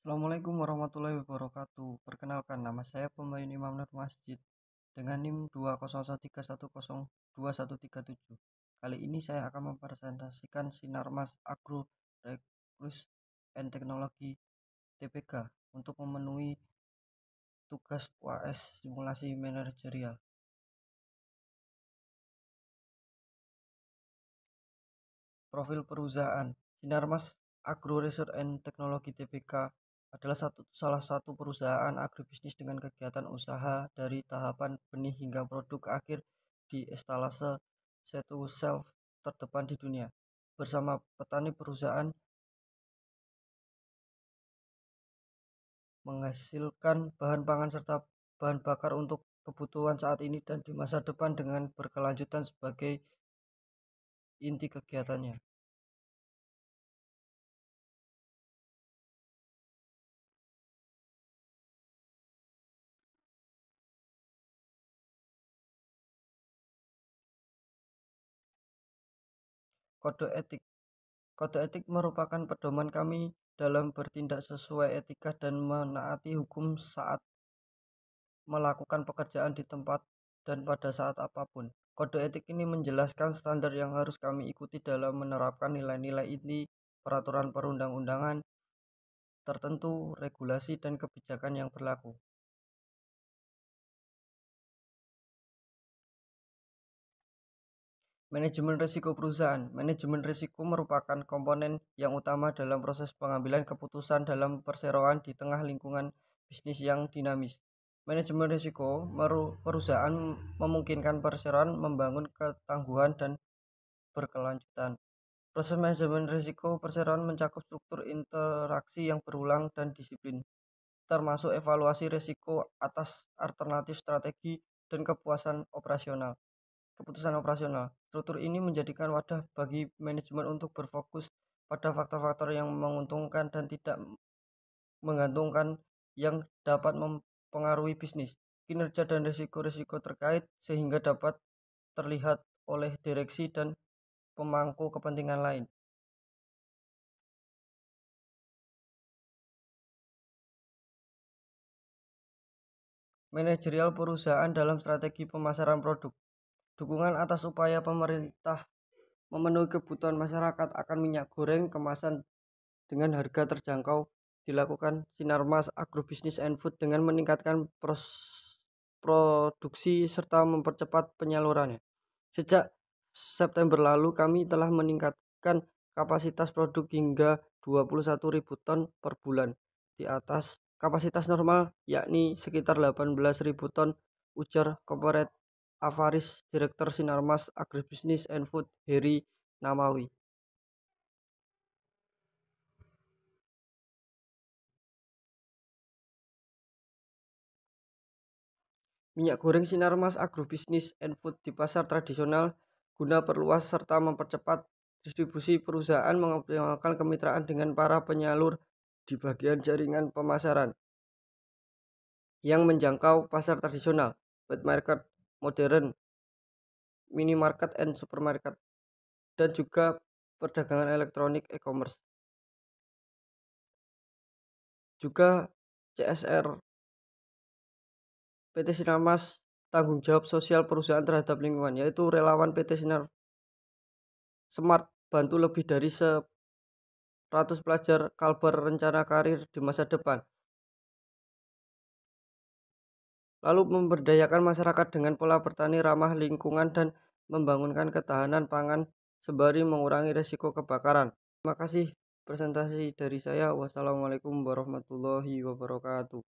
Assalamualaikum warahmatullahi wabarakatuh. Perkenalkan, nama saya Pemain Imam Nur Masjid dengan NIM 20131021137. Kali ini saya akan mempresentasikan Sinarmas Agro Rekrut and Teknologi TPK untuk memenuhi tugas UAS simulasi manajerial. Profil perusahaan Sinarmas Agro Research and Teknologi TPK adalah salah satu perusahaan agribisnis dengan kegiatan usaha dari tahapan benih hingga produk akhir di etalase satu shelf terdepan di dunia. Bersama petani, perusahaan menghasilkan bahan pangan serta bahan bakar untuk kebutuhan saat ini dan di masa depan dengan berkelanjutan sebagai inti kegiatannya. Kode etik Kode etik merupakan pedoman kami dalam bertindak sesuai etika dan menaati hukum saat melakukan pekerjaan di tempat dan pada saat apapun. Kode etik ini menjelaskan standar yang harus kami ikuti dalam menerapkan nilai-nilai inti peraturan perundang-undangan tertentu, regulasi, dan kebijakan yang berlaku. Manajemen risiko perusahaan. Manajemen risiko merupakan komponen yang utama dalam proses pengambilan keputusan dalam perseroan di tengah lingkungan bisnis yang dinamis. Manajemen risiko perusahaan memungkinkan perseroan membangun ketangguhan dan berkelanjutan. Proses manajemen risiko perseroan mencakup struktur interaksi yang berulang dan disiplin, termasuk evaluasi risiko atas alternatif strategi dan keputusan operasional. Struktur ini menjadikan wadah bagi manajemen untuk berfokus pada faktor-faktor yang menguntungkan dan tidak menggantungkan yang dapat mempengaruhi bisnis, kinerja, dan risiko-risiko terkait sehingga dapat terlihat oleh direksi dan pemangku kepentingan lain. Manajerial perusahaan dalam strategi pemasaran produk. Dukungan atas upaya pemerintah memenuhi kebutuhan masyarakat akan minyak goreng kemasan dengan harga terjangkau dilakukan Sinarmas Agrobisnis and Food dengan meningkatkan produksi serta mempercepat penyalurannya. Sejak September lalu kami telah meningkatkan kapasitas produk hingga 21.000 ton per bulan di atas kapasitas normal yakni sekitar 18.000 ton, ujar Corporate Avaris Direktur Sinarmas Agribisnis and Food Heri Namawi. Minyak goreng Sinarmas Agrobisnis and Food di pasar tradisional guna perluas serta mempercepat distribusi. Perusahaan mengoptimalkan kemitraan dengan para penyalur di bagian jaringan pemasaran yang menjangkau pasar tradisional, wet market, modern, minimarket, and supermarket, dan juga perdagangan elektronik e-commerce. Juga CSR PT Sinarmas tanggung jawab sosial perusahaan terhadap lingkungan, yaitu relawan PT Sinar Smart bantu lebih dari 100 pelajar Kalbar rencana karir di masa depan. Lalu memberdayakan masyarakat dengan pola bertani ramah lingkungan dan membangunkan ketahanan pangan sembari mengurangi risiko kebakaran. Terima kasih presentasi dari saya. Wassalamualaikum warahmatullahi wabarakatuh.